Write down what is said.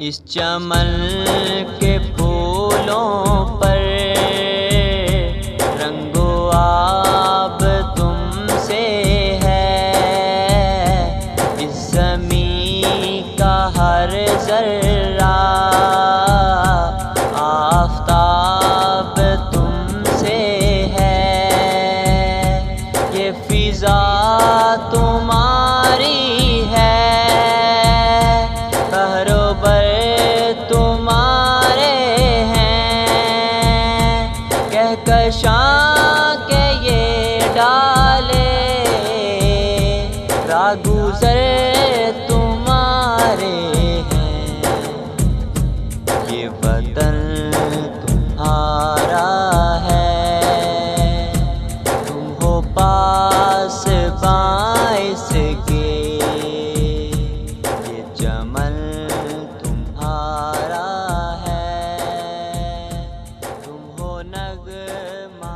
इस चमन के फूलों पर रंगो आब तुमसे है। इस ज़मीं का हर ज़र्रा आफ़ताब तुमसे है। ये फ़िज़ा तुम्हारी है, कहरोबर तुम्हारे हैं। कहकशां के ये डाले रागुज़र तुम्हारे हैं। ये वतन तुम्हारा है, तुम हो पास बाइस के। ये चमन तुम्हारा है, तुम हो नगमा।